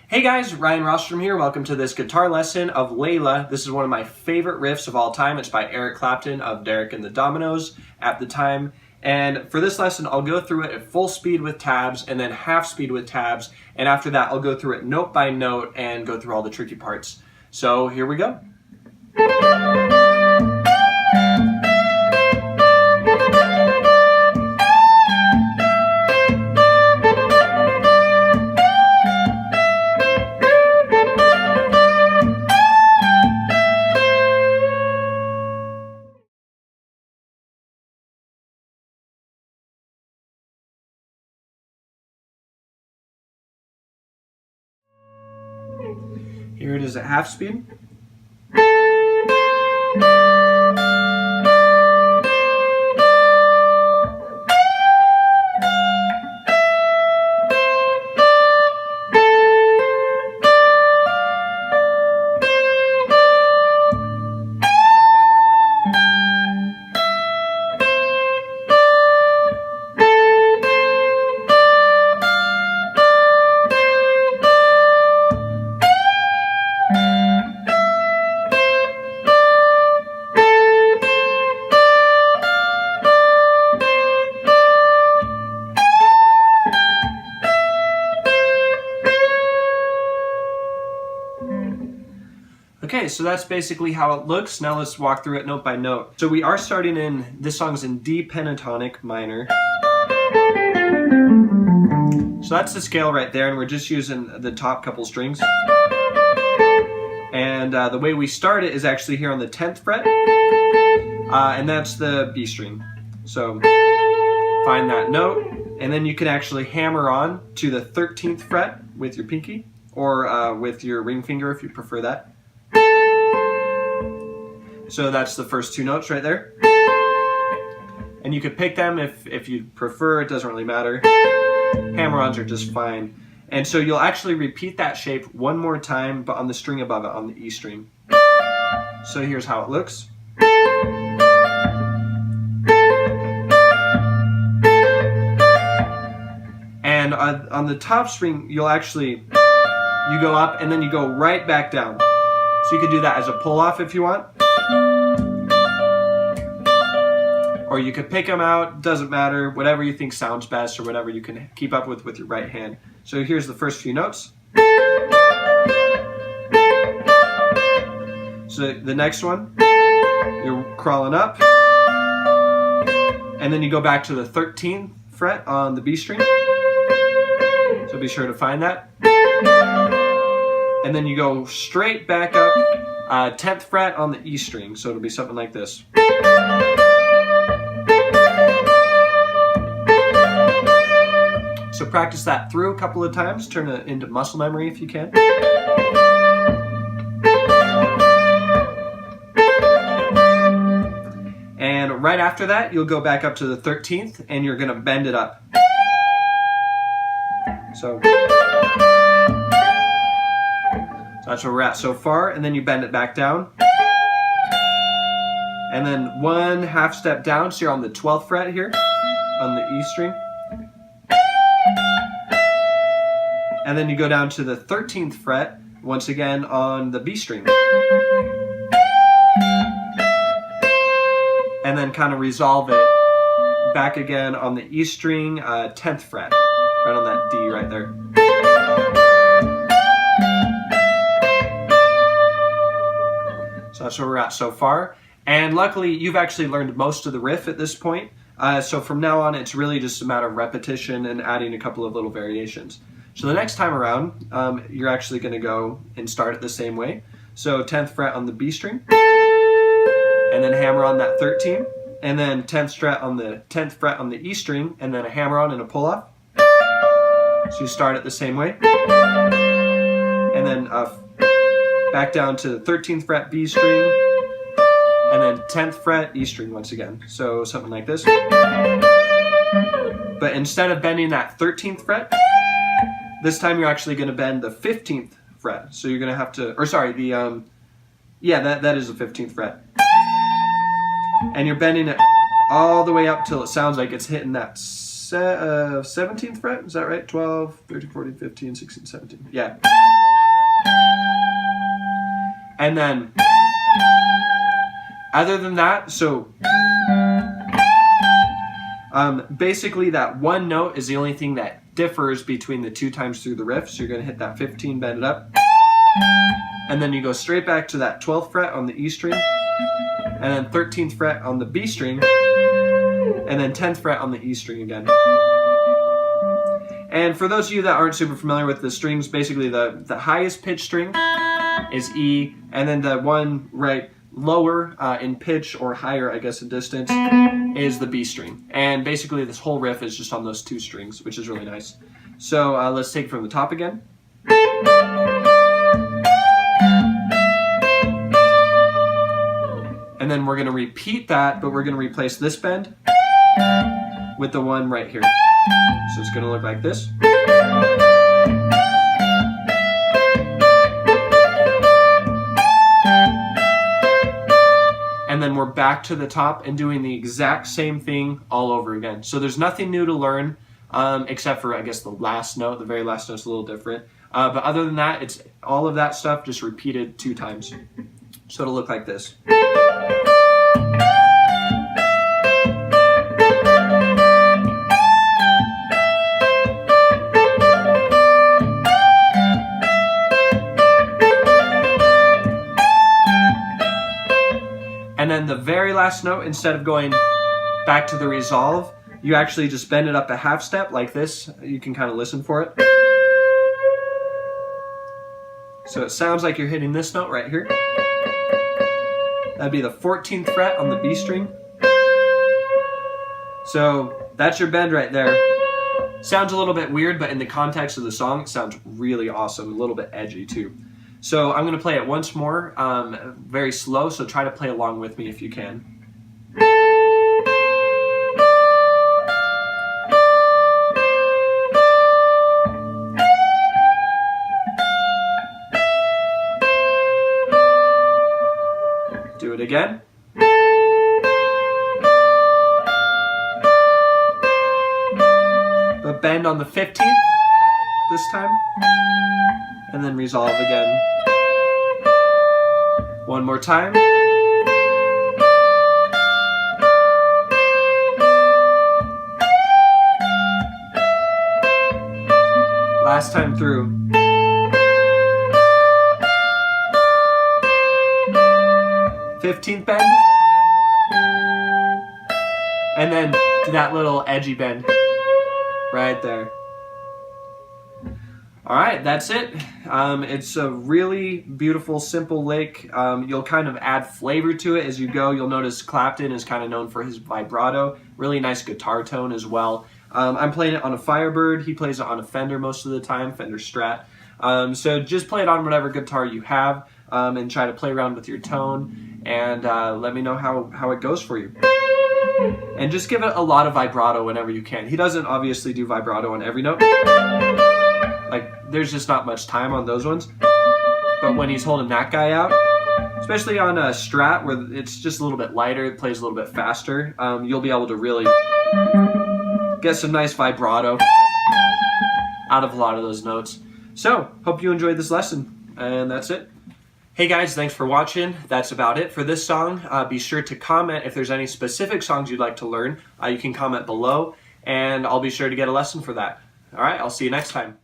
Hey guys, Ryan Rostrom here. Welcome to this guitar lesson of Layla. This is one of my favorite riffs of all time. It's by Eric Clapton of Derek and the Dominoes at the time. And for this lesson, I'll go through it at full speed with tabs and then half speed with tabs. And after that, I'll go through it note by note and go through all the tricky parts. So here we go. Here it is at half speed. Okay, so that's basically how it looks. Now let's walk through it note by note. So we are starting in, this song's in D pentatonic minor. So that's the scale right there, and we're just using the top couple strings. And the way we start it is actually here on the 10th fret, and that's the B string. So find that note, and then you can actually hammer on to the 13th fret with your pinky, or with your ring finger if you prefer that. So that's the first two notes right there. And you could pick them if you prefer, it doesn't really matter. Hammer-ons are just fine. And so you'll actually repeat that shape one more time, but on the string above it, on the E string. So here's how it looks. And on the top string, you go up and then you go right back down. So you could do that as a pull-off if you want. Or you could pick them out, doesn't matter, whatever you think sounds best or whatever you can keep up with your right hand. So here's the first few notes. So the next one, you're crawling up, and then you go back to the 13th fret on the B string. So be sure to find that. And then you go straight back up, 10th fret on the E string. So it'll be something like this. So practice that through a couple of times, turn it into muscle memory if you can. And right after that, you'll go back up to the 13th and you're gonna bend it up. So that's where we're at so far, and then you bend it back down. And then one half step down, so you're on the 12th fret here, on the E string. And then you go down to the 13th fret, once again on the B string. And then kind of resolve it back again on the E string, 10th fret, right on that D right there. So that's where we're at so far. And luckily, you've actually learned most of the riff at this point. So from now on, it's really just a matter of repetition and adding a couple of little variations. So the next time around, you're actually going to go and start it the same way. So 10th fret on the B string, and then hammer on that 13, and then 10th fret on the 10th fret on the E string, and then a hammer on and a pull off. So you start it the same way, and then back down to the 13th fret B string, and then 10th fret E string once again. So something like this. But instead of bending that 13th fret, this time you're actually going to bend the 15th fret. So you're going to have to, or sorry, that is the 15th fret. And you're bending it all the way up till it sounds like it's hitting that 17th fret. Is that right? 12, 13, 14, 15, 16, 17. Yeah. And then, other than that, so basically that one note is the only thing that differs between the 2 times through the riff. So you're going to hit that 15, bend it up, and then you go straight back to that 12th fret on the E string, and then 13th fret on the B string, and then 10th fret on the E string again. And for those of you that aren't super familiar with the strings, basically the highest pitch string is E, and then the one right lower in pitch, or higher I guess in distance, is the B string. And basically this whole riff is just on those 2 strings, which is really nice. So let's take it from the top again. And then we're going to repeat that, but we're going to replace this bend with the one right here. So it's going to look like this. And then we're back to the top and doing the exact same thing all over again. So there's nothing new to learn, except for, I guess, the last note. The very last note's a little different. But other than that, it's all of that stuff just repeated 2 times. So it'll look like this. And then the very last note, instead of going back to the resolve, you actually just bend it up a half step like this. You can kind of listen for it. So it sounds like you're hitting this note right here. That'd be the 14th fret on the B string. So that's your bend right there. Sounds a little bit weird, but in the context of the song, it sounds really awesome, a little bit edgy too. So I'm going to play it once more, very slow, so try to play along with me if you can. Do it again. But bend on the 15th this time, and then resolve again. One more time. Last time through. Fifteenth bend. And then do that little edgy bend right there. Alright, that's it. It's a really beautiful, simple lick. You'll kind of add flavor to it as you go. You'll notice Clapton is kind of known for his vibrato. Really nice guitar tone as well. I'm playing it on a Firebird. He plays it on a Fender most of the time, Fender Strat. So just play it on whatever guitar you have, and try to play around with your tone, and let me know how it goes for you. And just give it a lot of vibrato whenever you can. He doesn't obviously do vibrato on every note. Like, there's just not much time on those ones. But when he's holding that guy out, especially on a Strat where it's just a little bit lighter, it plays a little bit faster, you'll be able to really get some nice vibrato out of a lot of those notes. So, hope you enjoyed this lesson, and that's it. Hey guys, thanks for watching. That's about it for this song. Be sure to comment if there's any specific songs you'd like to learn. You can comment below, and I'll be sure to get a lesson for that. Alright, I'll see you next time.